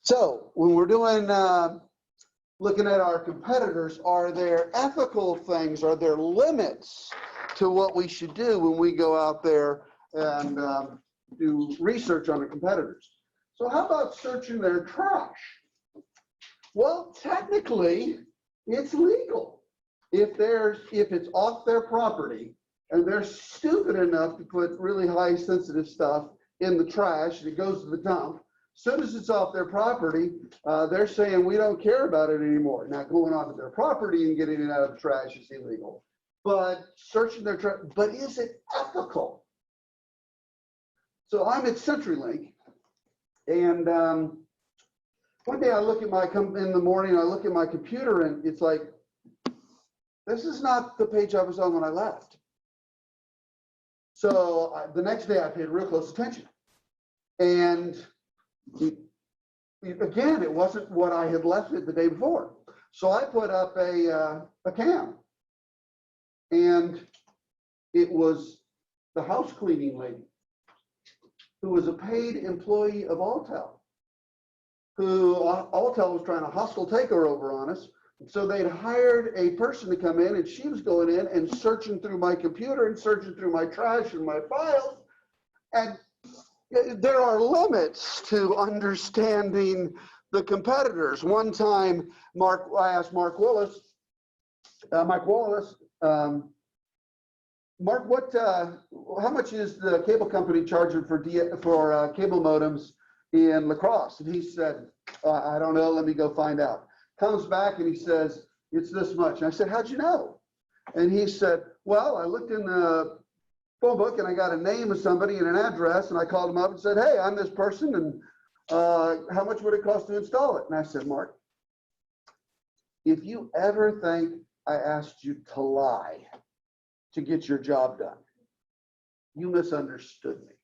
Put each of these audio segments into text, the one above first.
So when we're doing, looking at our competitors, are there ethical things? Are there limits to what we should do when we go out there and do research on the competitors? So how about searching their trash? Well, technically, it's legal if it's off their property and they're stupid enough to put really high sensitive stuff in the trash and it goes to the dump. As soon as it's off their property, they're saying we don't care about it anymore. Now, going onto their property and getting it out of the trash is illegal, but searching their trash. But is it ethical? So I'm at CenturyLink, and one day I look at in the morning, I look at my computer, and it's like, this is not the page I was on when I left. So the next day I paid real close attention, and again, it wasn't what I had left it the day before. So I put up a cam, and it was the house cleaning lady who was a paid employee of Alltel, who Alltel was trying a hostile takeover on us. So they'd hired a person to come in, and she was going in and searching through my computer and searching through my trash and my files. And there are limits to understanding the competitors. One time, I asked Mark Wallace, Mark, how much is the cable company charging for cable modems in La Crosse? And he said, I don't know, let me go find out. Comes back and he says, it's this much. And I said, how'd you know? And he said, well, I looked in the phone book and I got a name of somebody and an address, and I called him up and said, hey, I'm this person, and how much would it cost to install it? And I said, Mark, if you ever think I asked you to lie to get your job done, you misunderstood me.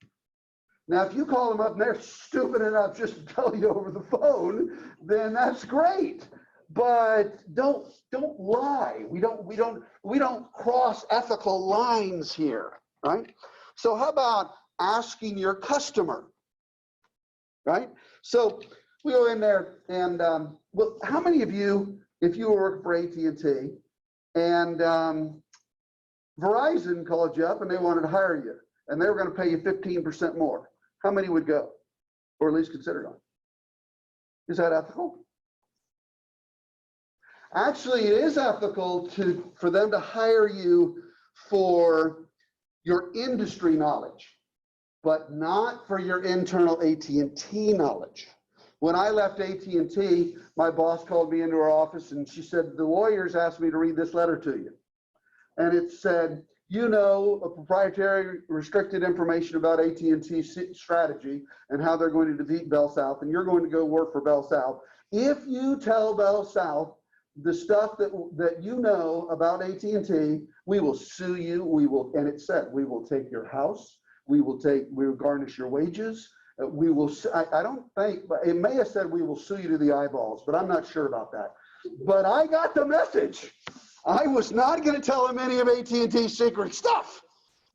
Now, if you call them up and they're stupid enough just to tell you over the phone, then that's great. But don't lie. We don't cross ethical lines here, right? So how about asking your customer, right? So we go in there and well, how many of you, if you work for AT&T and Verizon called you up and they wanted to hire you and they were going to pay you 15% more, how many would go, or at least consider going? Is that ethical? Actually, it is ethical for them to hire you for your industry knowledge, but not for your internal AT&T knowledge. When I left AT&T, my boss called me into her office and she said, the lawyers asked me to read this letter to you. And it said, you know, a proprietary restricted information about AT&T strategy and how they're going to defeat Bell South, and you're going to go work for Bell South. If you tell Bell South the stuff that you know about AT&T, we will sue you. We will, and it said, we will take your house. We will garnish your wages. We will, I don't think, but it may have said we will sue you to the eyeballs, but I'm not sure about that. But I got the message. I was not going to tell him any of AT&T's secret stuff.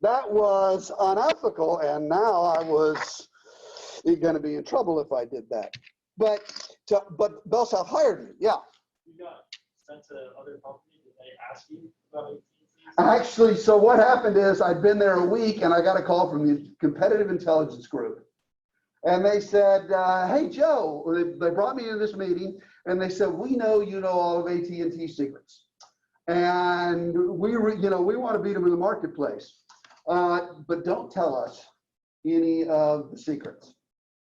That was unethical, and now I was going to be in trouble if I did that. But Bell South hired me, yeah. You got sent to other companies, did they ask you about AT&T? Actually, so what happened is I'd been there a week, and I got a call from the competitive intelligence group. And they said, hey, Joe, they brought me into this meeting, and they said, we know you know all of AT&T secrets. And we want to beat them in the marketplace, but don't tell us any of the secrets.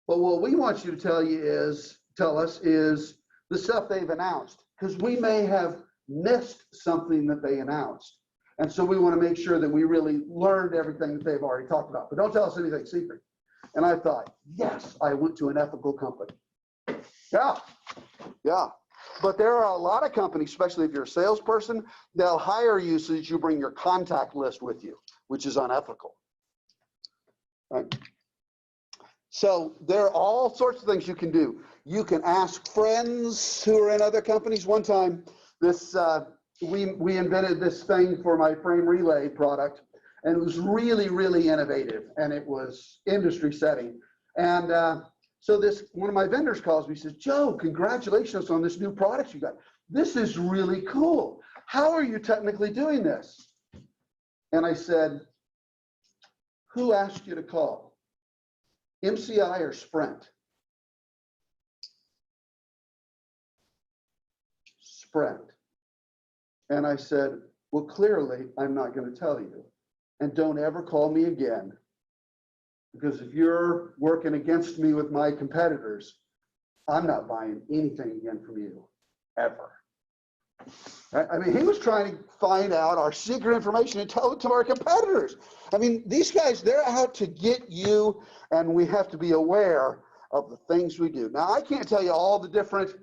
But what we want you to tell us is the stuff they've announced, because we may have missed something that they announced. And so we want to make sure that we really learned everything that they've already talked about, but don't tell us anything secret. And I thought, yes, I went to an ethical company. Yeah. But there are a lot of companies, especially if you're a salesperson, they'll hire you so that you bring your contact list with you, which is unethical. Right? So there are all sorts of things you can do. You can ask friends who are in other companies. One time, we invented this thing for my frame relay product, and it was really, really innovative, and it was industry setting. And So one of my vendors calls me, says, Joe, congratulations on this new product you got. This is really cool. How are you technically doing this? And I said, who asked you to call? MCI or Sprint? Sprint. And I said, well, clearly I'm not going to tell you. And don't ever call me again. Because if you're working against me with my competitors, I'm not buying anything again from you, ever. I mean, he was trying to find out our secret information and tell it to our competitors. I mean, these guys, they're out to get you, and we have to be aware of the things we do. Now, I can't tell you all the different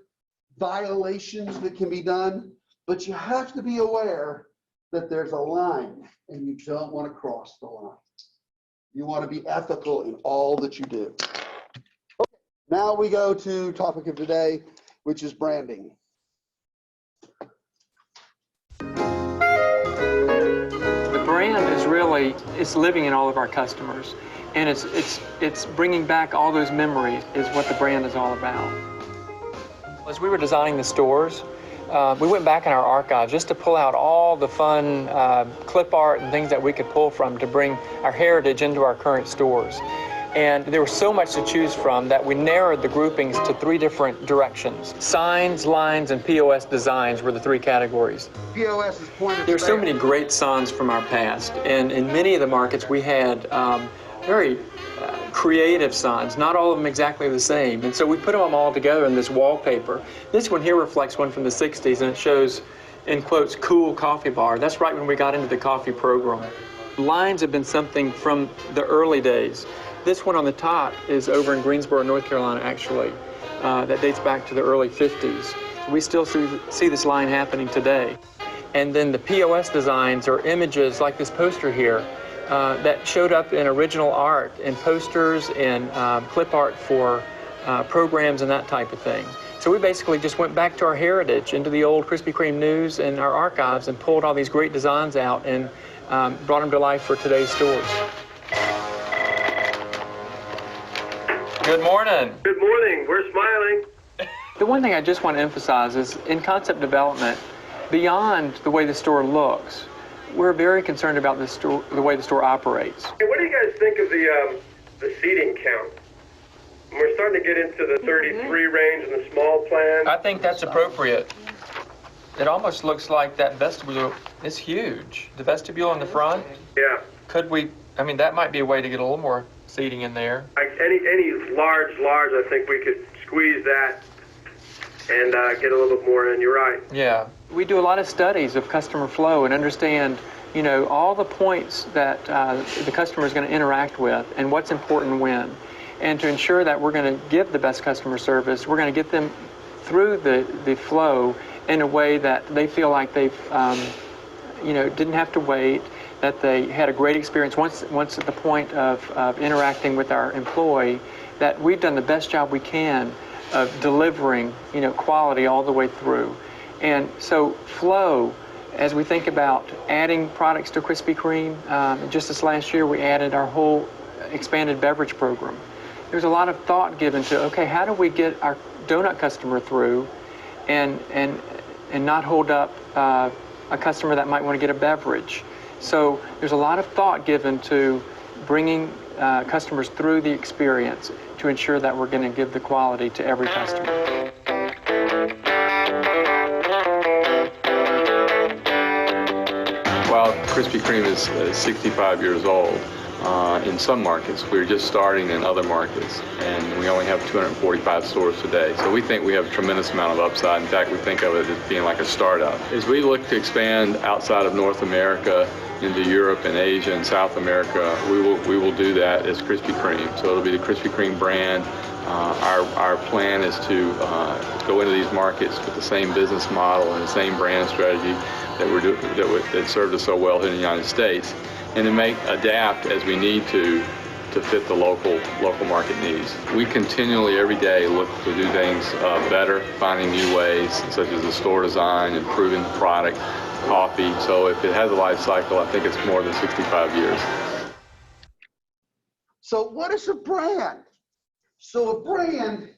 violations that can be done, but you have to be aware that there's a line, and you don't want to cross the line. You want to be ethical in all that you do. Okay, now we go to topic of today, which is branding. The brand is really, it's living in all of our customers, and it's bringing back all those memories is what the brand is all about. As we were designing the stores, we went back in our archives just to pull out all the fun clip art and things that we could pull from to bring our heritage into our current stores. And there was so much to choose from that we narrowed the groupings to 3 different directions. Signs, lines, and POS designs were the 3 categories. POS is point of sale. There's so many great signs from our past, and in many of the markets we had very creative signs, not all of them exactly the same. And so we put them all together in this wallpaper. This one here reflects one from the 60s, and it shows, in quotes, cool coffee bar. That's right when we got into the coffee program. Lines have been something from the early days. This one on the top is over in Greensboro, North Carolina, actually. That dates back to the early 50s. We still see this line happening today. And then the POS designs are images like this poster here that showed up in original art and posters and clip art for programs and that type of thing. So we basically just went back to our heritage, into the old Krispy Kreme news and our archives, and pulled all these great designs out and brought them to life for today's stores. Good morning. Good morning. We're smiling. The one thing I just want to emphasize is in concept development, beyond the way the store looks, we're very concerned about the way the store operates. Hey, what do you guys think of the seating count? We're starting to get into the 33 range in the small plan. I think that's appropriate. It almost looks like that vestibule is huge. The vestibule in the front. Yeah. Could we, I mean, that might be a way to get a little more seating in there. Like any large, I think we could squeeze that and get a little bit more in. You're right. Yeah. We do a lot of studies of customer flow and understand, you know, all the points that the customer is going to interact with and what's important when. And to ensure that we're going to give the best customer service, we're going to get them through the flow in a way that they feel like they've, you know, didn't have to wait, that they had a great experience once at the point of interacting with our employee, that we've done the best job we can of delivering, you know, quality all the way through. And so flow, as we think about adding products to Krispy Kreme, just this last year we added our whole expanded beverage program. There's a lot of thought given to, okay, how do we get our donut customer through and not hold up a customer that might want to get a beverage. So there's a lot of thought given to bringing customers through the experience to ensure that we're going to give the quality to every customer. While Krispy Kreme is 65 years old, in some markets, we're just starting in other markets, and we only have 245 stores today. So we think we have a tremendous amount of upside. In fact, we think of it as being like a startup. As we look to expand outside of North America into Europe and Asia and South America, we will do that as Krispy Kreme. So it'll be the Krispy Kreme brand. Our plan is to go into these markets with the same business model and the same brand strategy that served us so well here in the United States, and to adapt as we need to fit the local market needs. We continually, every day, look to do things better, finding new ways, such as the store design, improving the product, coffee. So if it has a life cycle, I think it's more than 65 years. So what is a brand? So a brand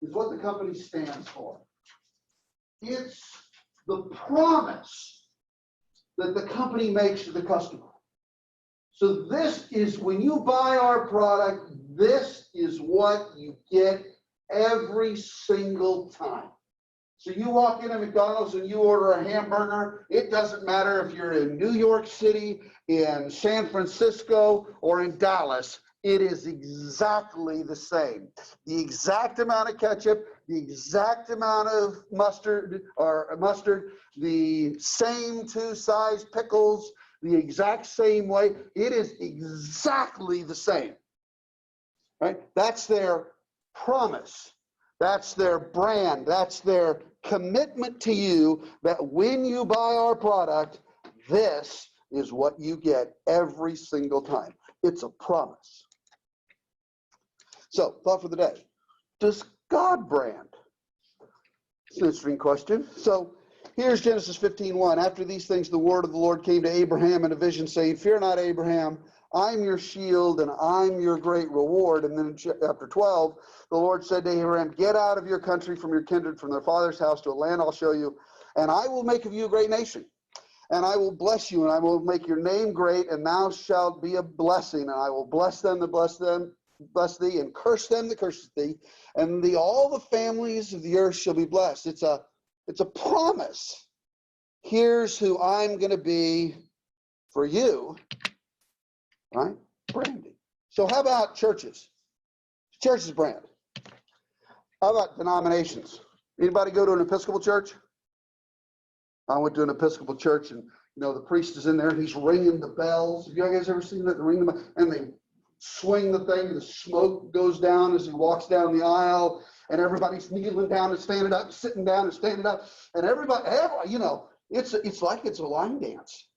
is what the company stands for. It's the promise that the company makes to the customer. So this is, when you buy our product, this is what you get every single time. So you walk into McDonald's and you order a hamburger, it doesn't matter if you're in New York City, in San Francisco, or in Dallas, it is exactly the same. The exact amount of ketchup, the exact amount of mustard, the same 2 size pickles, the exact same way. It is exactly the same, right? That's their promise. That's their brand. That's their commitment to you that when you buy our product, this is what you get every single time. It's a promise. So, thought for the day. Does God brand? It's an interesting question. So, here's Genesis 15:1. After these things, the word of the Lord came to Abraham in a vision, saying, "Fear not, Abraham, I'm your shield and I'm your great reward." And then in chapter 12, the Lord said to Abraham, "Get out of your country, from your kindred, from their father's house, to a land I'll show you, and I will make of you a great nation. And I will bless you, and I will make your name great, and thou shalt be a blessing. And I will bless them that bless thee, and curse them that curse thee, and all the families of the earth shall be blessed." It's a promise. Here's who I'm going to be for you, right? Branding. So how about churches? Churches brand. How about denominations? Anybody go to an Episcopal church? I went to an Episcopal church, and the priest is in there and he's ringing the bells. Have you guys ever seen that? They ring them, and they swing the thing, and the smoke goes down as he walks down the aisle, and everybody's kneeling down and standing up, sitting down and standing up, and everybody, it's like it's a line dance,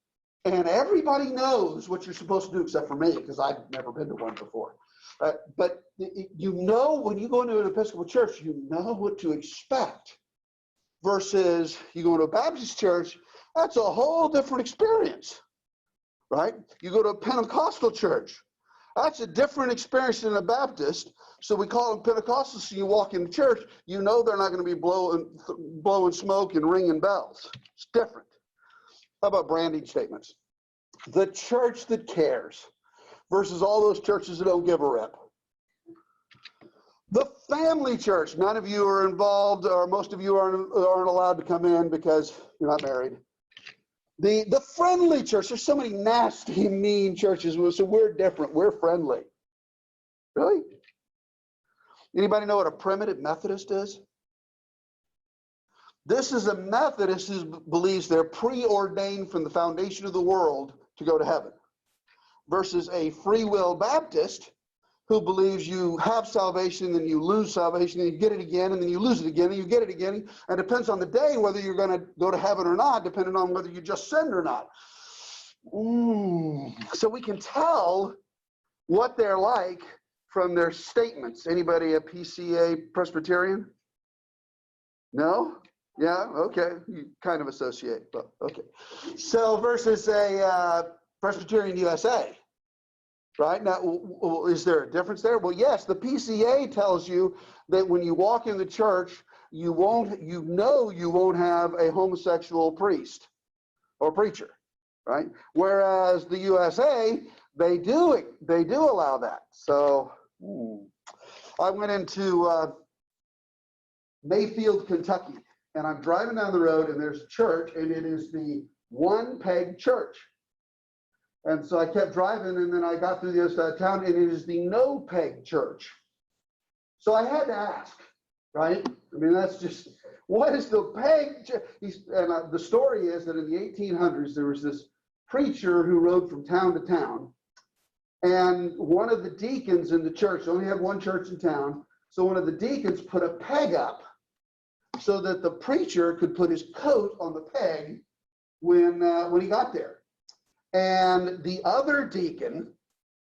and everybody knows what you're supposed to do except for me, because I've never been to one before. But when you go into an Episcopal church, you know what to expect. Versus you go to a Baptist church, that's a whole different experience, right? You go to a Pentecostal church, that's a different experience than a Baptist. So we call them Pentecostals. So you walk into church, they're not going to be blowing smoke and ringing bells. It's different. How about branding statements? The church that cares versus all those churches that don't give a rip. The family church. None of you are involved, or most of you aren't allowed to come in because you're not married. The friendly church. There's so many nasty, mean churches, so we're different. We're friendly. Really? Anybody know what a primitive Methodist is? This is a Methodist who believes they're preordained from the foundation of the world to go to heaven, versus a free will Baptist who believes you have salvation, then you lose salvation, and you get it again, and then you lose it again, and you get it again. And it depends on the day whether you're going to go to heaven or not, depending on whether you just sinned or not. So we can tell what they're like from their statements. Anybody a PCA Presbyterian? No? Yeah, okay. You kind of associate, but okay. So versus a Presbyterian USA. Right? Now, is there a difference there? Well, yes, the PCA tells you that when you walk in the church, you won't have a homosexual priest or preacher, right? Whereas the USA, they do allow that. So I went into Mayfield, Kentucky, and I'm driving down the road, and there's a church, and it is the One Peg Church. And so I kept driving, and then I got through the other side of town, and it is the No Peg Church. So I had to ask, right? I mean, that's just, what is the peg? The story is that in the 1800s, there was this preacher who rode from town to town, and one of the deacons in the church, they only had one church in town, so one of the deacons put a peg up so that the preacher could put his coat on the peg when he got there. And the other deacon,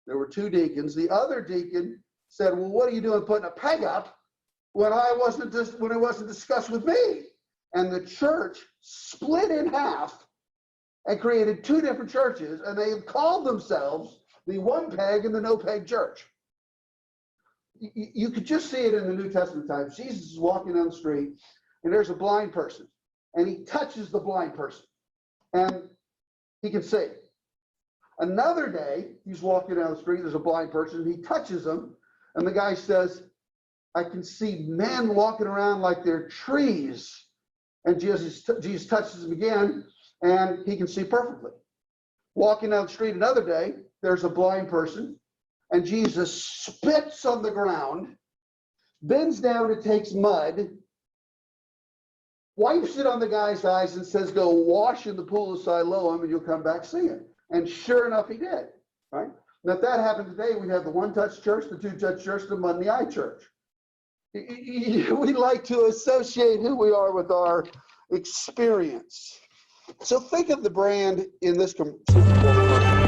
there were two deacons, the other deacon said, "Well, what are you doing putting a peg up when it wasn't discussed with me?" And the church split in half and created two different churches, and they called themselves the One Peg and the No Peg Church. you could just see it in the New Testament times. Jesus is walking down the street and there's a blind person and he touches the blind person and he can see. Another day, he's walking down the street, there's a blind person, and he touches him, and the guy says, I can see men walking around like they're trees. And Jesus touches him again, and he can see perfectly. Walking down the street another day, there's a blind person, and Jesus spits on the ground, bends down and takes mud, wipes it on the guy's eyes, and says, go wash in the pool of Siloam, and you'll come back seeing. And sure enough, he did, right? Now, if that happened today, we'd have the one-touch church, the two-touch church, the mud-in-the-eye church. We like to associate who we are with our experience. So think of the brand in this Super Bowl commercial.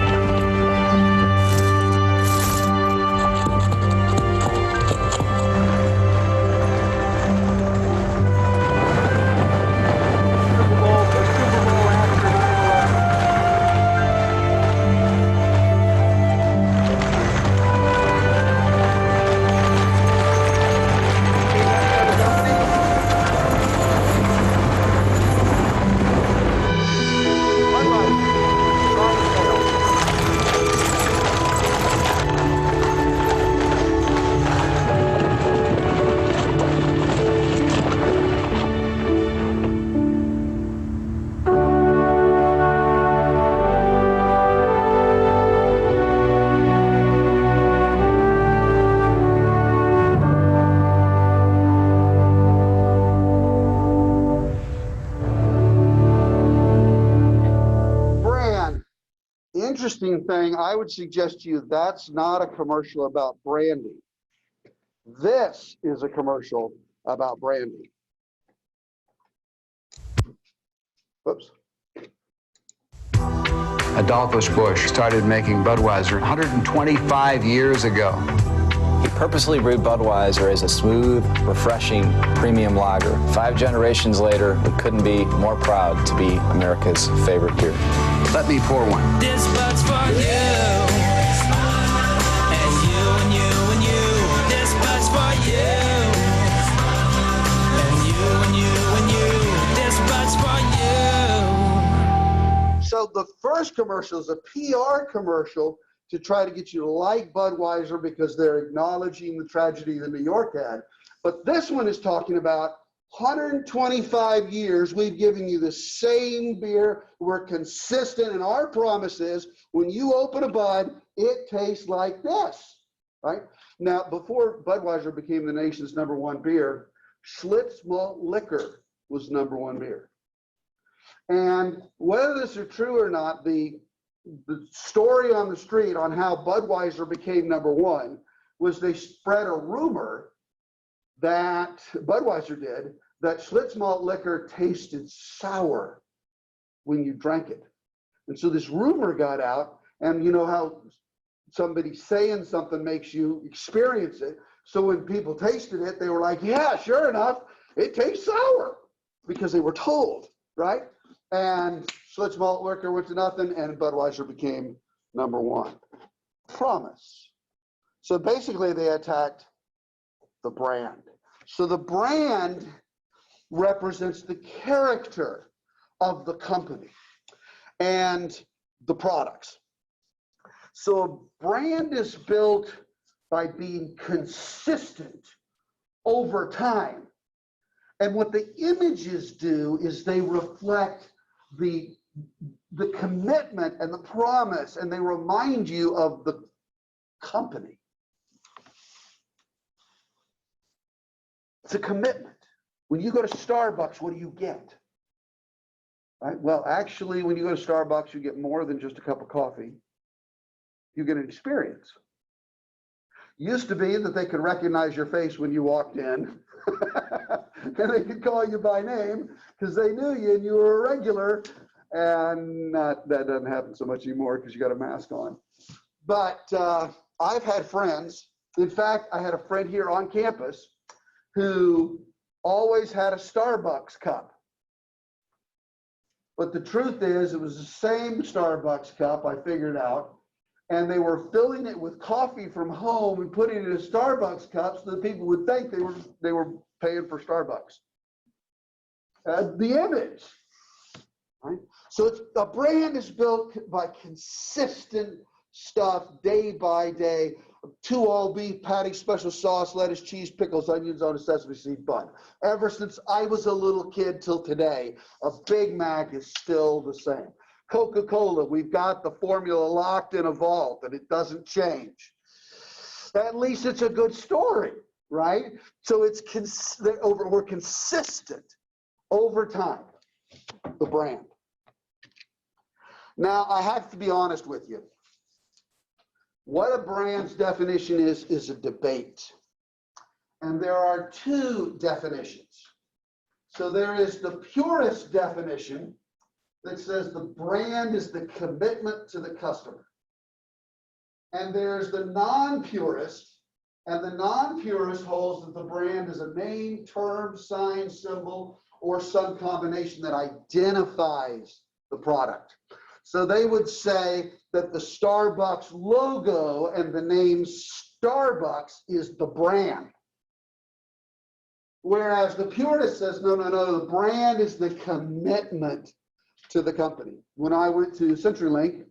Interesting thing, I would suggest to you that's not a commercial about branding. This is a commercial about branding. Whoops. Adolphus Busch started making Budweiser 125 years ago. He purposely brewed Budweiser as a smooth, refreshing, premium lager. 5 generations later, we couldn't be more proud to be America's favorite beer. Let me pour one. This Bud's for you. And you and you and you. This Bud's for you. And you and you and you. This Bud's for you. So the first commercial is a PR commercial to try to get you to like Budweiser because they're acknowledging the tragedy that New York had. But this one is talking about 125 years we've given you the same beer. We're consistent, and our promise is when you open a Bud, it tastes like this, right? Now, before Budweiser became the nation's #1 beer, Schlitz malt liquor was #1 beer. And whether this is true or not, the story on the street on how Budweiser became #1 was they spread a rumor that Budweiser did that Schlitz malt liquor tasted sour when you drank it. And so this rumor got out, and you know how somebody saying something makes you experience it. So when people tasted it, they were like, yeah, sure enough, it tastes sour because they were told, right? And Schlitz malt liquor went to nothing, and Budweiser became #1. Promise. So basically they attacked the brand. So the brand represents the character of the company and the products. So a brand is built by being consistent over time. And what the images do is they reflect the commitment and the promise, and they remind you of the company. It's a commitment. When you go to Starbucks, what do you get? Right? Well, actually, when you go to Starbucks, you get more than just a cup of coffee. You get an experience. Used to be that they could recognize your face when you walked in, and they could call you by name because they knew you and you were a regular. And that doesn't happen so much anymore because you got a mask on. But I've had friends. In fact, I had a friend here on campus who always had a Starbucks cup. But the truth is, it was the same Starbucks cup, I figured out, and they were filling it with coffee from home and putting it in a Starbucks cup so that people would think they were paying for Starbucks. The image, right? So a brand is built by consistent stuff day by day. 2 all beef patty, special sauce, lettuce, cheese, pickles, onions on a sesame seed bun. Ever since I was a little kid till today, a Big Mac is still the same. Coca-Cola, we've got the formula locked in a vault and it doesn't change. At least it's a good story, right? So we're consistent over time, the brand. Now, I have to be honest with you. What a brand's definition is a debate. And there are 2 definitions. So there is the purist definition that says the brand is the commitment to the customer. And there's the non-purist, and the non-purist holds that the brand is a name, term, sign, symbol, or some combination that identifies the product. So they would say that the Starbucks logo and the name Starbucks is the brand. Whereas the purist says, no, the brand is the commitment to the company. When I went to CenturyLink,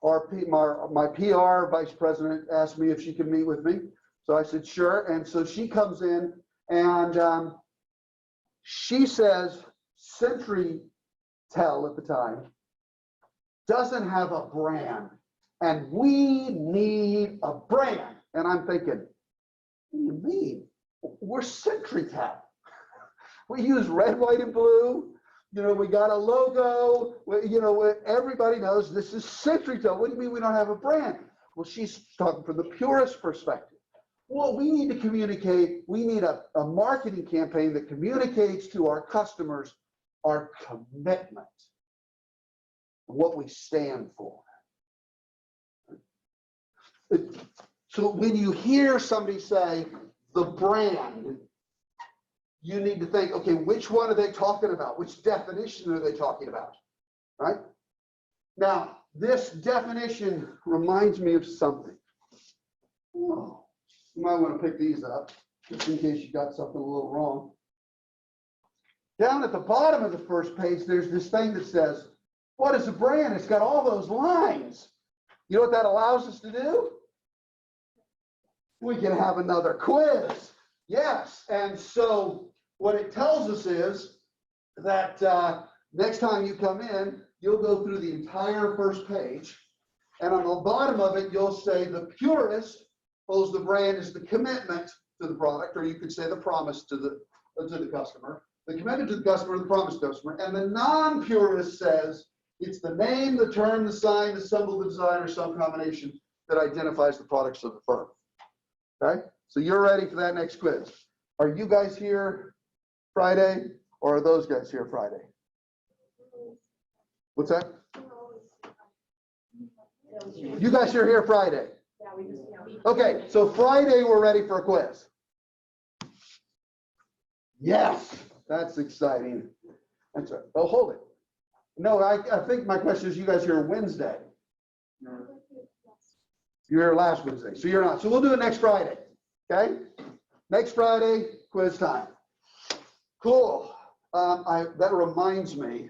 my PR vice president asked me if she could meet with me. So I said, sure. And so she comes in and she says, CenturyTel at the time doesn't have a brand, and we need a brand. And I'm thinking, what do you mean? We're CenturyTel. We use red, white, and blue. You know, we got a logo. You know, everybody knows this is CenturyTel. What do you mean we don't have a brand? Well, she's talking from the purist perspective. Well, we need to communicate. We need a marketing campaign that communicates to our customers our commitment, what we stand for. So when you hear somebody say the brand, you need to think, okay, which one are they talking about? Which definition are they talking about? Right? Now, this definition reminds me of something. Oh, you might want to pick these up just in case you got something a little wrong. Down at the bottom of the first page, there's this thing that says, what is a brand? It's got all those lines. You know what that allows us to do? We can have another quiz. Yes. And so what it tells us is that next time you come in, you'll go through the entire first page. And on the bottom of it, you'll say the purist holds the brand is the commitment to the product, or you could say the promise to the customer. The commitment to the customer, the promise to the customer. And the non-purist says it's the name, the term, the sign, the symbol, the design, or some combination that identifies the products of the firm. Okay? So you're ready for that next quiz. Are you guys here Friday, or are those guys here Friday? What's that? You guys are here Friday. Okay, so Friday we're ready for a quiz. Yes, that's exciting. That's right. Oh, hold it. No, I think my question is, you guys here Wednesday. You're here last Wednesday, so you're not. So we'll do it next Friday. Okay? Next Friday, quiz time. Cool. That reminds me.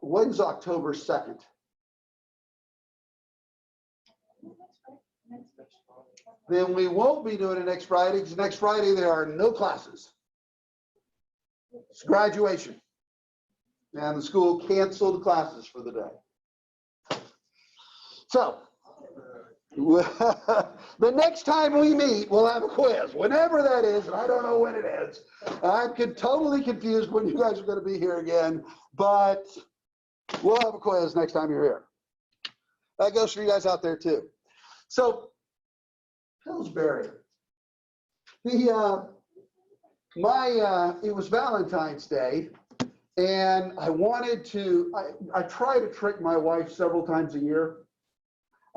When's October 2nd? Then we won't be doing it next Friday, because next Friday there are no classes. It's graduation. And the school canceled classes for the day. So, the next time we meet, we'll have a quiz, whenever that is, and I don't know when it is. I'm totally confused when you guys are going to be here again, but we'll have a quiz next time you're here. That goes for you guys out there too. So, Pillsbury. It was Valentine's Day, and I wanted to, I try to trick my wife several times a year.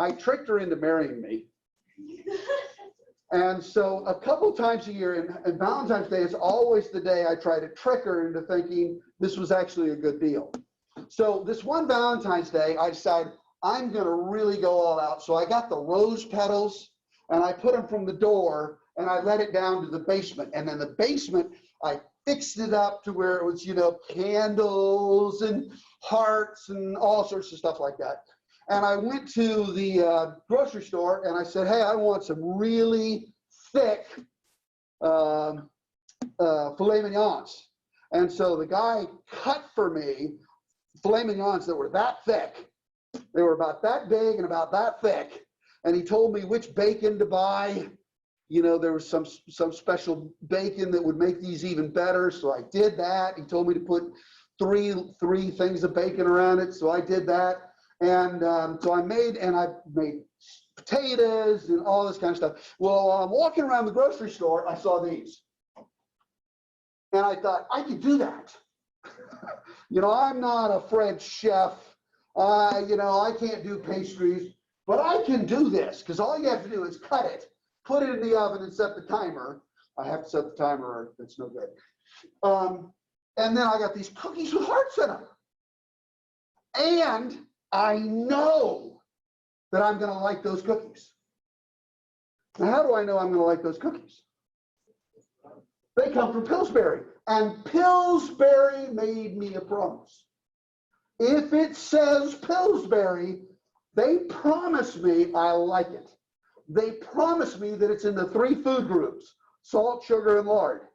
I tricked her into marrying me. And so a couple times a year, and Valentine's Day is always the day I try to trick her into thinking this was actually a good deal. So this one Valentine's Day, I decided I'm gonna really go all out. So I got the rose petals and I put them from the door and I let it down to the basement. And then the basement, I fixed it up to where it was, you know, candles and hearts and all sorts of stuff like that. And I went to the grocery store and I said, hey, I want some really thick filet mignons. And so the guy cut for me filet mignons that were that thick. They were about that big and about that thick. And he told me which bacon to buy. You know, there was some special bacon that would make these even better. So I did that. He told me to put three things of bacon around it. So I did that. And so I made potatoes and all this kind of stuff. Well, while I'm walking around the grocery store, I saw these. And I thought, I could do that. You know, I'm not a French chef. You know, I can't do pastries, but I can do this because all you have to do is cut it, put it in the oven and set the timer. I have to set the timer or it's no good. And then I got these cookies with hearts in them. And I know that I'm going to like those cookies. Now, how do I know I'm going to like those cookies? They come from Pillsbury, and Pillsbury made me a promise. If it says Pillsbury, they promise me I like it. They promise me that it's in the 3 food groups, salt, sugar, and lard.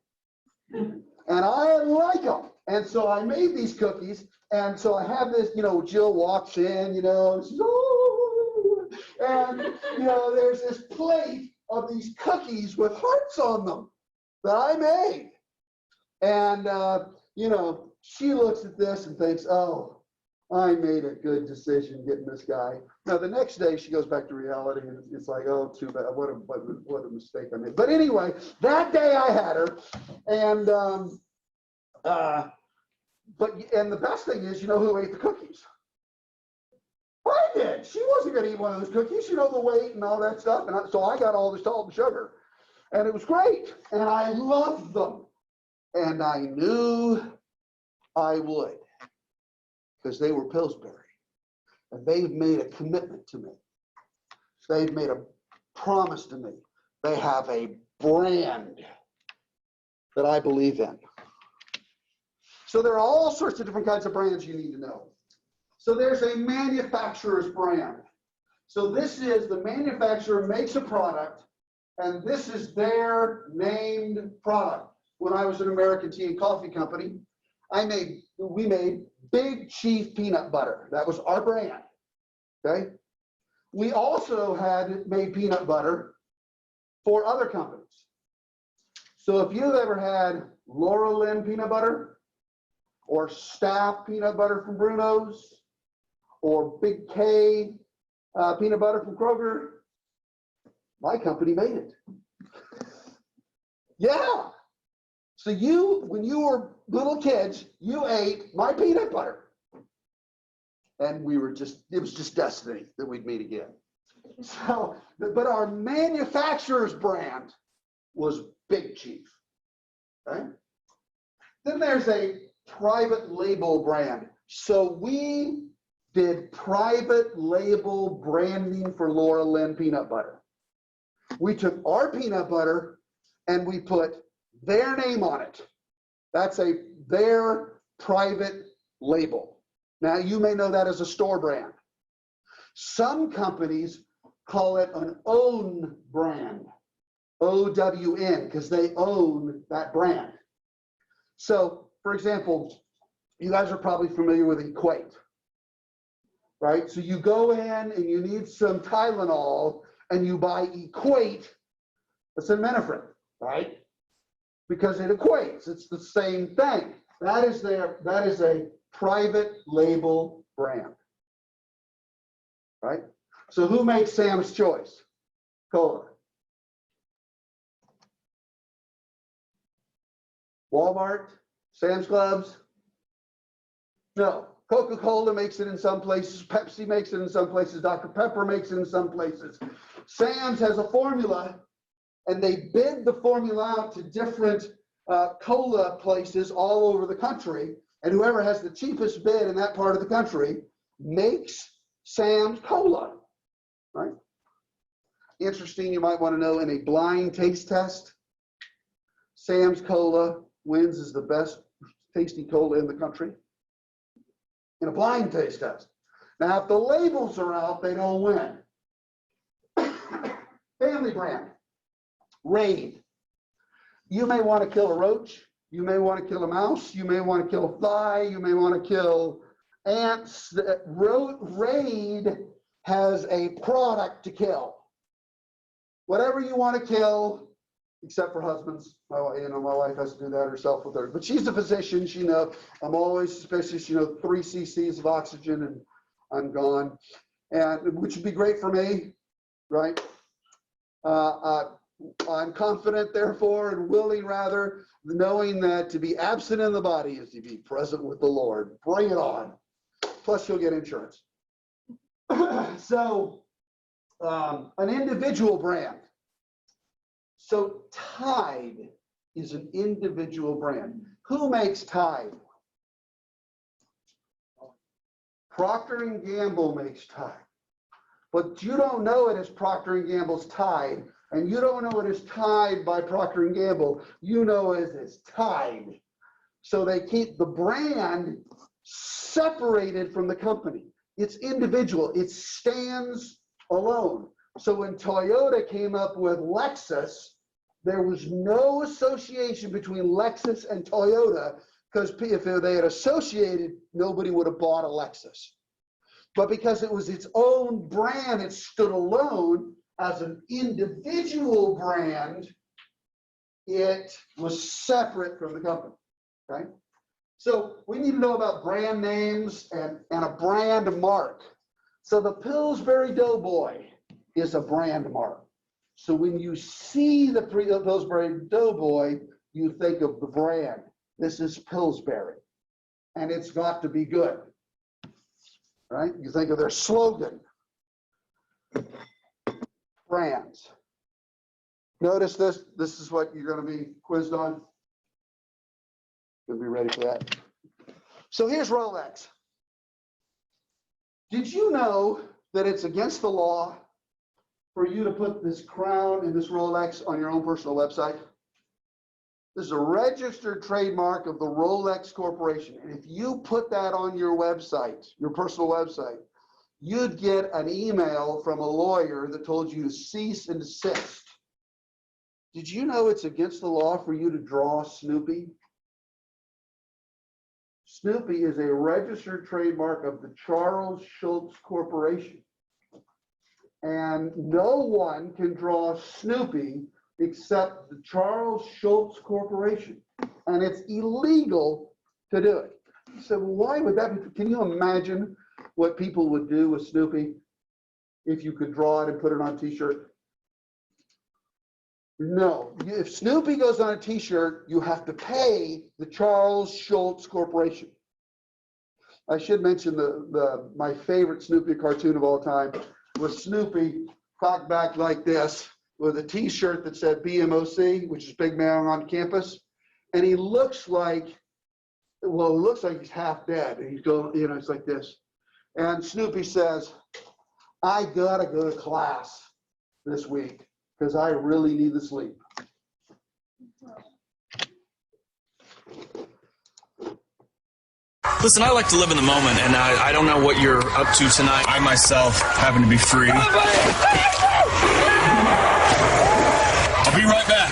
And I like them. And so I made these cookies. And so I have this, you know, Jill walks in, you know, and she's, oh, and, you know, there's this plate of these cookies with hearts on them that I made. And, you know, she looks at this and thinks, oh, I made a good decision getting this guy. Now, the next day she goes back to reality and it's like, oh, too bad. What a mistake I made. But anyway, that day I had her. And, and the best thing is, you know who ate the cookies? I did. She wasn't going to eat one of those cookies. You know, the weight and all that stuff. And so I got all the salt and sugar. And it was great. And I loved them. And I knew I would. Because they were Pillsbury. And they've made a commitment to me. They've made a promise to me. They have a brand that I believe in. So there are all sorts of different kinds of brands you need to know. So there's a manufacturer's brand. So this is the manufacturer makes a product, and this is their named product. When I was at American Tea and Coffee Company, we made Big Chief peanut butter. That was our brand. Okay. We also had made peanut butter for other companies. So if you've ever had Laura Lynn peanut butter, or Staff peanut butter from Bruno's, or Big K peanut butter from Kroger, my company made it. Yeah. So when you were little kids, you ate my peanut butter. And it was just destiny that we'd meet again. So, but our manufacturer's brand was Big Chief, right? Then there's a private label brand. So we did private label branding for Laura Lynn peanut butter. We took our peanut butter and we put their name on it. That's their private label. Now you may know that as a store brand. Some companies call it an own brand, OWN, because they own that brand. So, for example, you guys are probably familiar with Equate, right? So you go in and you need some Tylenol and you buy Equate, acetaminophen, right? Because it equates, it's the same thing. That is a private label brand, right? So who makes Sam's Choice? Cola. Walmart, Sam's Clubs? No. Coca-Cola makes it in some places, Pepsi makes it in some places, Dr. Pepper makes it in some places. Sam's has a formula, and they bid the formula out to different cola places all over the country, and whoever has the cheapest bid in that part of the country makes Sam's Cola, right? Interesting, you might want to know, in a blind taste test, Sam's Cola wins as the best tasty cola in the country in a blind taste test. Now, if the labels are out, they don't win. Family brand, Raid. You may want to kill a roach. You may want to kill a mouse. You may want to kill a fly. You may want to kill ants. Raid has a product to kill. Whatever you want to kill, except for husbands. My wife has to do that herself with her. But she's a physician. She knows I'm always suspicious. 3 cc's of oxygen and I'm gone, and which would be great for me, right? I'm confident, therefore, and willing, rather, knowing that to be absent in the body is to be present with the Lord. Bring it on. Plus, you'll get insurance. So, an individual brand. So, Tide is an individual brand. Who makes Tide? Procter & Gamble makes Tide. But you don't know it as Procter & Gamble's Tide, and you don't know it as Tide by Procter & Gamble. You know it as Tide. So they keep the brand separated from the company. It's individual. It stands alone. So when Toyota came up with Lexus, there was no association between Lexus and Toyota, because if they had associated, nobody would have bought a Lexus. But because it was its own brand, it stood alone as an individual brand, it was separate from the company, okay? So we need to know about brand names and a brand mark. So the Pillsbury Doughboy is a brand mark. So when you see the Pillsbury Doughboy, you think of the brand. This is Pillsbury, and it's got to be good, right? You think of their slogan. Brands. Notice this. This is what you're going to be quizzed on. You'll be ready for that. So here's Rolex. Did you know that it's against the law for you to put this crown and this Rolex on your own personal website? This is a registered trademark of the Rolex Corporation. And if you put that on your website, your personal website, you'd get an email from a lawyer that told you to cease and desist. Did you know it's against the law for you to draw Snoopy? Snoopy is a registered trademark of the Charles Schulz Corporation. And no one can draw Snoopy except the Charles Schulz Corporation. And it's illegal to do it. So why would that be? Can you imagine what people would do with Snoopy if you could draw it and put it on a t-shirt? No. If Snoopy goes on a t-shirt, you have to pay the Charles Schulz Corporation. I should mention my favorite Snoopy cartoon of all time was Snoopy cocked back like this with a t-shirt that said BMOC, which is Big Man on Campus. And he looks like, well, it looks like he's half dead. And he's going, it's like this. And Snoopy says, I gotta go to class this week because I really need the sleep. Listen, I like to live in the moment, and I don't know what you're up to tonight. I myself happen to be free. I'll be right back.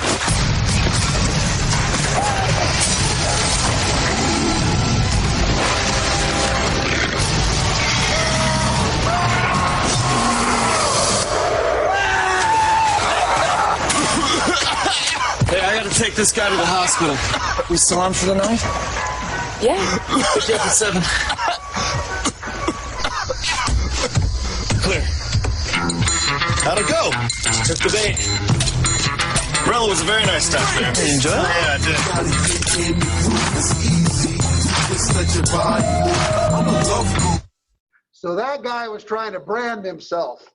Hey, I gotta take this guy to the hospital. We still on for the night? Yeah. Pick you up at 7. Clear. How'd it go? Took the bait. Umbrella was a very nice stop there. You enjoy it? Yeah, I did. So that guy was trying to brand himself,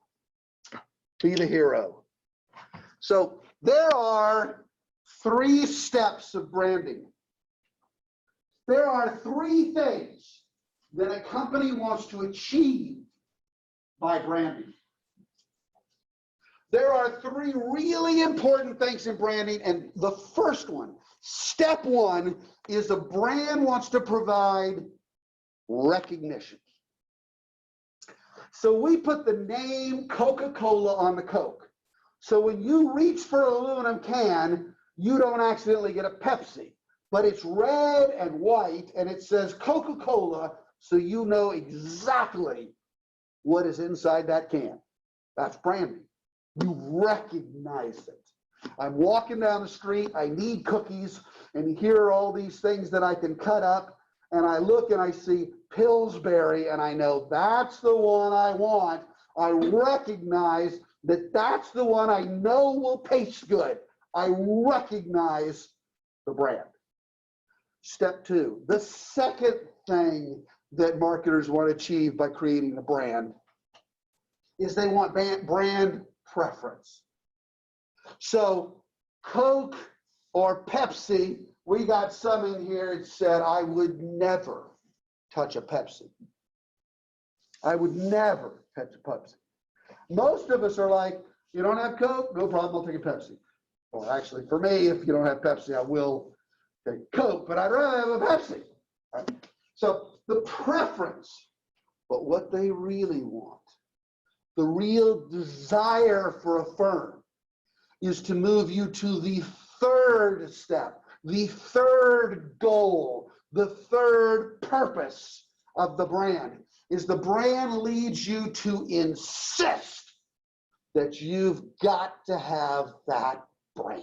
be the hero. So there are 3 steps of branding. There are 3 things that a company wants to achieve by branding. There are three really important things in branding, and the first one, step one, is a brand wants to provide recognition. So we put the name Coca-Cola on the Coke. So when you reach for an aluminum can, you don't accidentally get a Pepsi, but it's red and white and it says Coca-Cola, so you know exactly what is inside that can. That's branding. You recognize it. I'm walking down the street, I need cookies, and here are all these things that I can cut up, and I look and I see Pillsbury, and I know that's the one I want. I recognize that that's the one I know will taste good. I recognize the brand. Step two, the second thing that marketers want to achieve by creating a brand is they want brand preference. So Coke or Pepsi, we got some in here that said, I would never touch a Pepsi. I would never touch a Pepsi. Most of us are like, you don't have Coke? No problem, I'll take a Pepsi. Well, actually, for me, if you don't have Pepsi, I will take Coke, but I'd rather have a Pepsi. Right? So the preference, but what they really want, the real desire for a firm is to move you to the third step, the third goal, the third purpose of the brand is the brand leads you to insist that you've got to have that brand.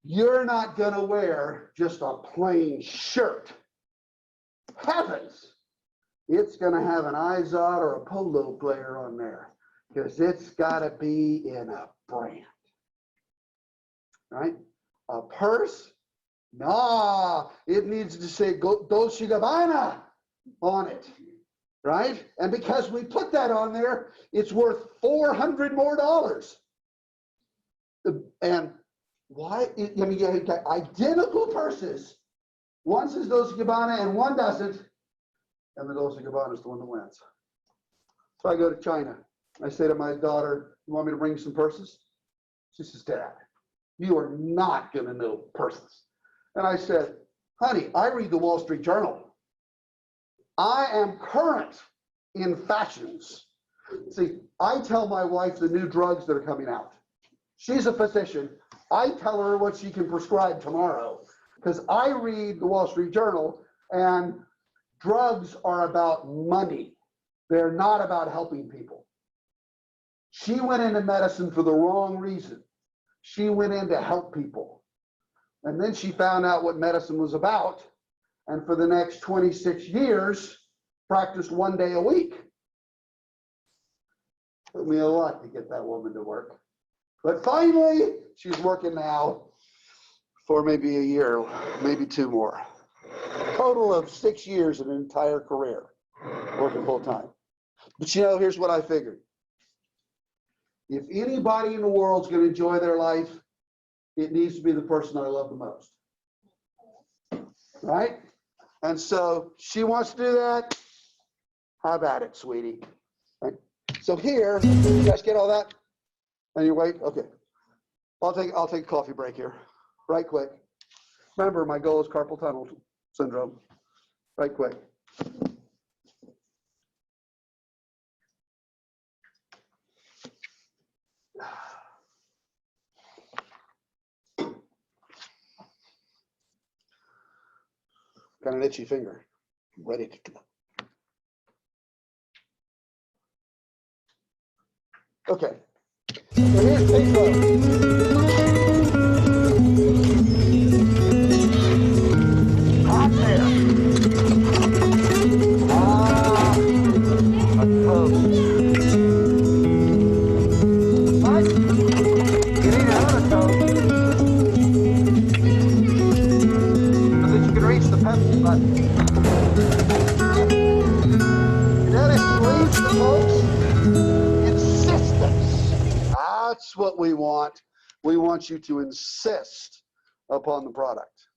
You're not going to wear just a plain shirt. Heavens, it's going to have an Izod or a polo player on there because it's got to be in a brand. Right? A purse? Nah, it needs to say Dolce & Gabbana on it, right? And because we put that on there, it's worth $400 more. And why? I mean, you have identical purses. One says Dolce & Gabbana and one doesn't, and the Dolce & Gabbana is the one that wins. So I go to China. I say to my daughter, you want me to bring you some purses? She says, Dad, you are not going to know purses. And I said, honey, I read the Wall Street Journal. I am current in fashions. See, I tell my wife the new drugs that are coming out. She's a physician. I tell her what she can prescribe tomorrow because I read the Wall Street Journal, and drugs are about money. They're not about helping people. She went into medicine for the wrong reason. She went in to help people. And then she found out what medicine was about. And for the next 26 years, practiced 1 day a week. Took me a lot to get that woman to work. But finally, she's working now for maybe a year, maybe 2 more. Total of 6 years in an entire career, working full time. But you know, here's what I figured. If anybody in the world's going to enjoy their life, it needs to be the person I love the most. Right? And so she wants to do that. How about it, sweetie? Right? So here, you guys get all that? And you wait? Okay. I'll take a coffee break here. Right quick. Remember, my goal is carpal tunnel syndrome. Right quick. Got an itchy finger. I'm ready to go. Okay. So here's Pink hot there. A Coke. What? You need another Coke. So that you can reach the Pepsi button. And then if you leave the folks, that's what we want. We want you to insist upon the product.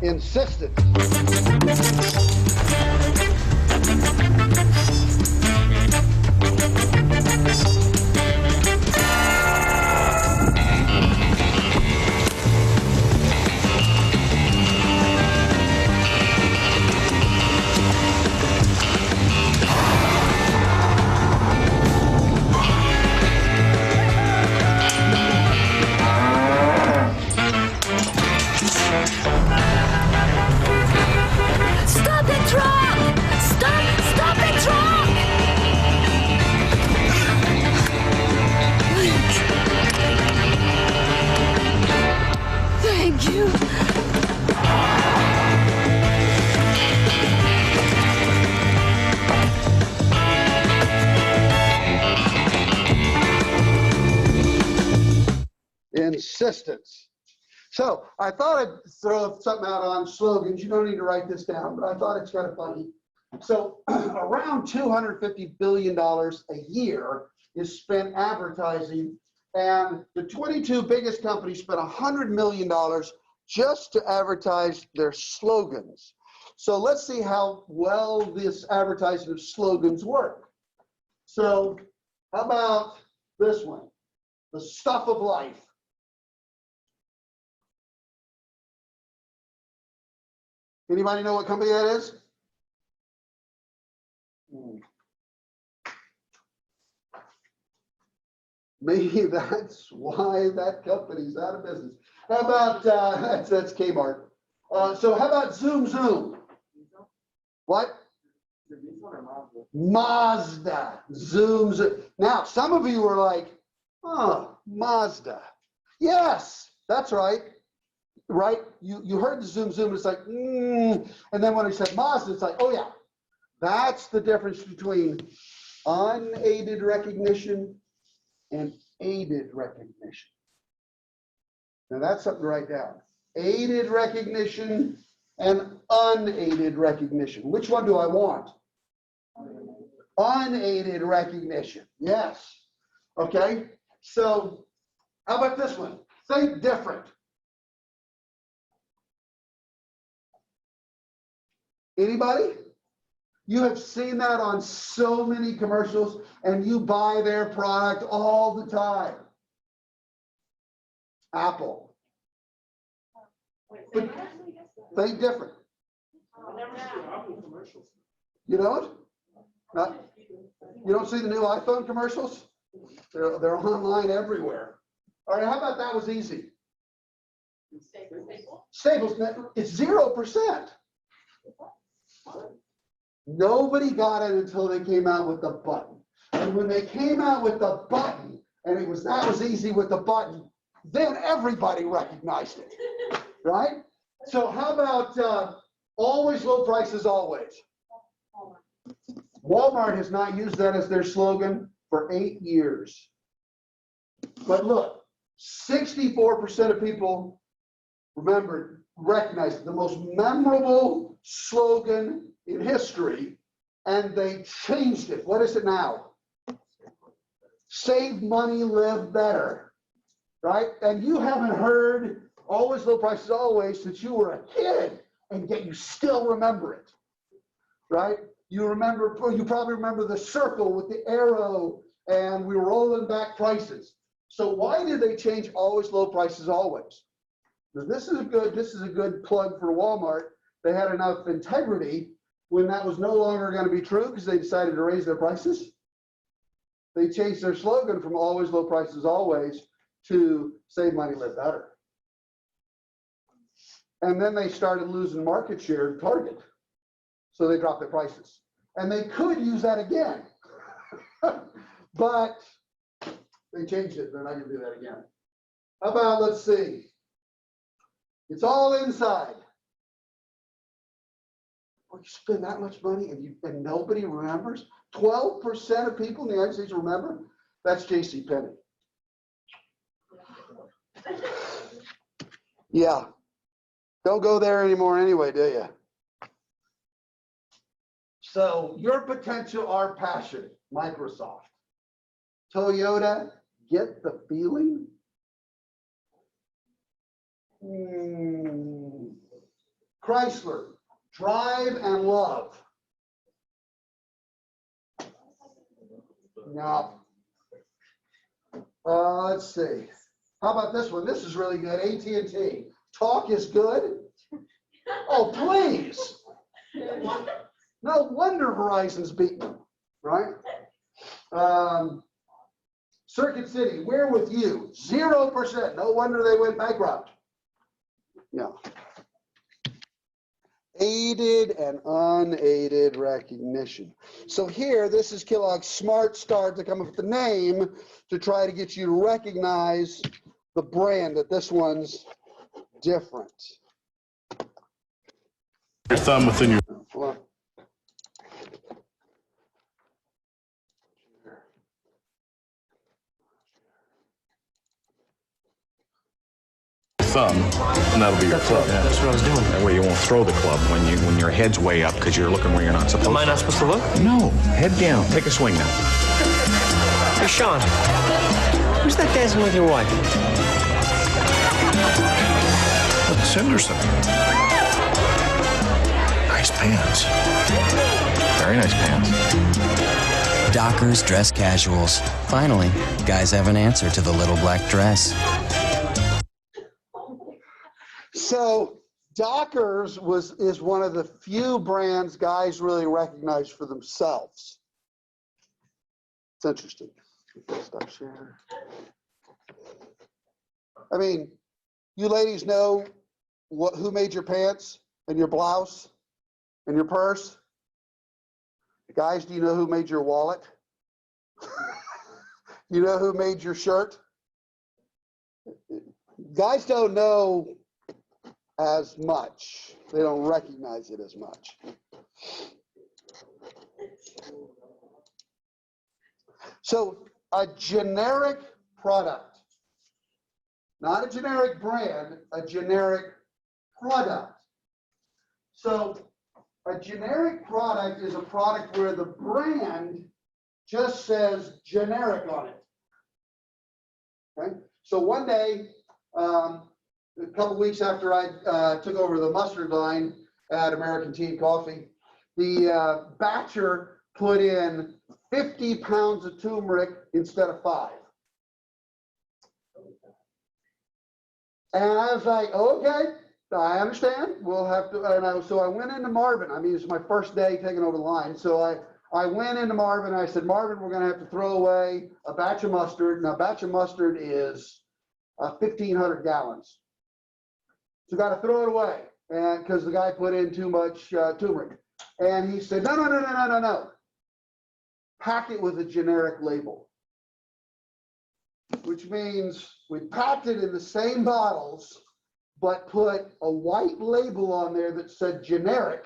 Insistence. Stop the truck! Stop the truck! Thank you. Insistence. So I thought I'd throw something out on slogans. You don't need to write this down, but I thought it's kind of funny. So around $250 billion a year is spent advertising, and the 22 biggest companies spent $100 million just to advertise their slogans. So let's see how well this advertising of slogans work. So how about this one? The stuff of life. Anybody know what company that is? Maybe that's why that company's out of business. How about, that's Kmart. So how about Zoom Zoom? What? Mazda. Zoom Zoom. Now, some of you were like, oh, Mazda. Yes, that's right. Right? You heard the Zoom Zoom, it's like, and then when he said Mazda, it's like, oh yeah. That's the difference between unaided recognition and aided recognition. Now that's something to write down. Aided recognition and unaided recognition. Which one do I want? Unaided recognition. Yes. Okay. So how about this one? Think different. Anybody? You have seen that on so many commercials, and you buy their product all the time. Apple. But think different. You don't? You don't see the new iPhone commercials? They're online everywhere. All right, how about that was easy? Staples, it's 0%. Nobody got it until they came out with the button. And when they came out with the button, and that was easy with the button, then everybody recognized it, right? So how about always low prices always? Walmart has not used that as their slogan for 8 years. But look, 64% of people recognize the most memorable slogan in history, and they changed it. What is it now? Save money, live better, right? And you haven't heard always low prices always since you were a kid, and yet you still remember it, right? You probably remember the circle with the arrow, and we were rolling back prices. So why did they change always low prices always? Now, this is a good plug for Walmart. They had enough integrity when that was no longer going to be true because they decided to raise their prices. They changed their slogan from always low prices always to save money, live better. And then they started losing market share to Target. So they dropped their prices. And they could use that again. But they changed it. They're not going to do that again. How about, let's see. It's all inside. Well, you spend that much money and nobody remembers? 12% of people in the United States remember? That's JCPenney. Yeah. Don't go there anymore anyway, do you? So your potential, our passion, Microsoft. Toyota, get the feeling? Chrysler, drive and love. No. Let's see. How about this one? This is really good. AT&T. Talk is good. Oh, please. No wonder Verizon's beating them, right? Circuit City, we're with you. 0%. No wonder they went bankrupt. Yeah. Aided and unaided recognition. So here, this is Kellogg's Smart Start to come up with the name to try to get you to recognize the brand, that this one's different. Your thumb within your. Hold on. Thumb, and that'll be your club. Yeah, that's what I was doing. That way you won't throw the club when your head's way up because you're looking where you're not supposed to. Am I not supposed to look? No, head down. Take a swing now. Hey, Sean, who's that dancing with your wife? Cinderson. Nice pants. Very nice pants. Dockers Dress Casuals. Finally, guys have an answer to the little black dress. So Dockers is one of the few brands guys really recognize for themselves. It's interesting. Stop share. I mean, you ladies know who made your pants and your blouse and your purse? Guys, do you know who made your wallet? You know who made your shirt? Guys don't know as much. They don't recognize it as much. So a generic product, not a generic brand, a generic product. So a generic product is a product where the brand just says generic on it. Okay. So one day, a couple weeks after I took over the mustard line at American Tea and Coffee, the batcher put in 50 pounds of turmeric instead of 5. And I was like, okay, I understand. We'll have to. So I went into Marvin. I mean, it's my first day taking over the line. So I went into Marvin. And I said, Marvin, we're going to have to throw away a batch of mustard. Now, a batch of mustard is 1,500 gallons. So got to throw it away, and because the guy put in too much turmeric. And he said, no. Pack it with a generic label, which means we packed it in the same bottles, but put a white label on there that said generic,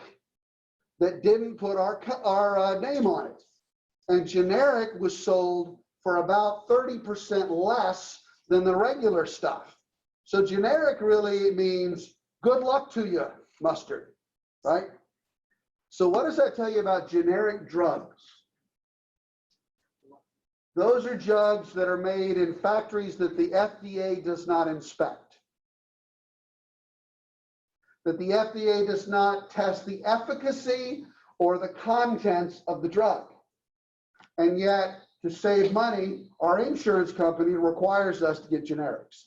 that didn't put our name on it. And generic was sold for about 30% less than the regular stuff. So generic really means good luck to you, mustard, right? So what does that tell you about generic drugs? Those are drugs that are made in factories that the FDA does not inspect, that the FDA does not test the efficacy or the contents of the drug. And yet, to save money, our insurance company requires us to get generics.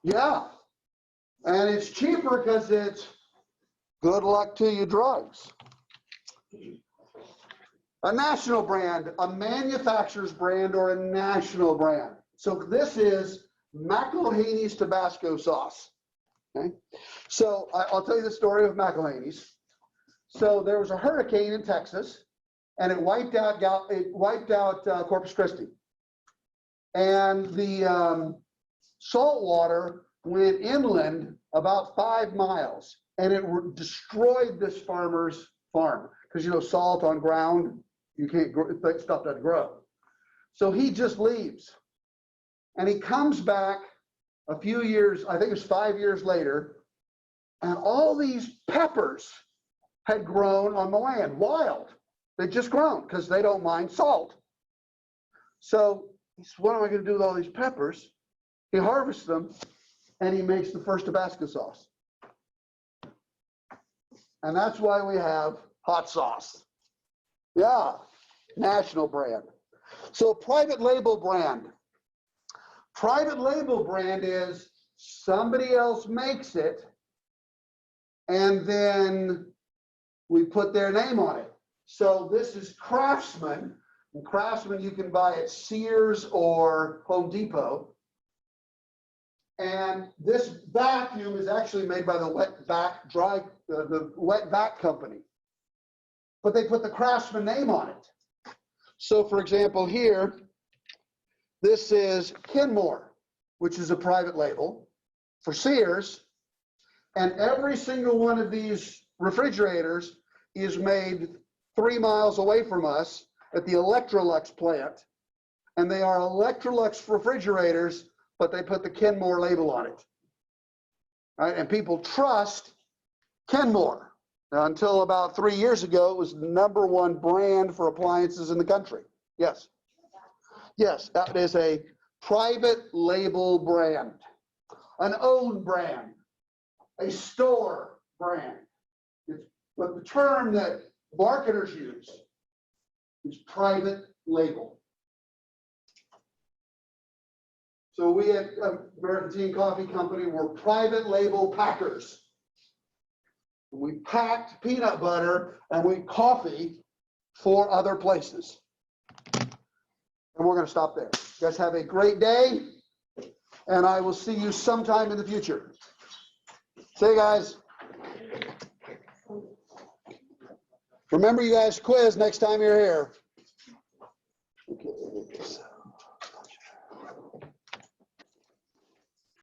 Yeah. And it's cheaper because it's good luck to you drugs. A national brand, a manufacturer's brand, or a national brand. So this is McElhaney's Tabasco sauce. Okay. So I'll tell you the story of McElhaney's. So there was a hurricane in Texas, and it wiped out Corpus Christi. And the salt water went inland about 5 miles, and it destroyed this farmer's farm. Because, you know, salt on ground, you can't grow, stuff doesn't grow. So he just leaves. And he comes back a few years, I think it was 5 years later, and all these peppers had grown on the land, wild. They'd just grown because they don't mind salt. So he said, what am I going to do with all these peppers? He harvests them, and he makes the first Tabasco sauce. And that's why we have hot sauce. Yeah, national brand. So private label brand. Private label brand is somebody else makes it, and then we put their name on it. So this is Craftsman. And Craftsman you can buy at Sears or Home Depot. And this vacuum is actually made by the the wet vac company. But they put the Craftsman name on it. So for example here, this is Kenmore, which is a private label for Sears. And every single one of these refrigerators is made 3 miles away from us at the Electrolux plant. And they are Electrolux refrigerators, but they put the Kenmore label on it. Right? And people trust Kenmore. Now, until about 3 years ago, it was the #1 brand for appliances in the country. Yes. Yes, that is a private label brand, an own brand, a store brand. But the term that marketers use is private label. So we at American Tea and Coffee Company were private label packers. We packed peanut butter and coffee for other places. And we're going to stop there. You guys have a great day, and I will see you sometime in the future. See you guys. Remember, you guys, quiz next time you're here.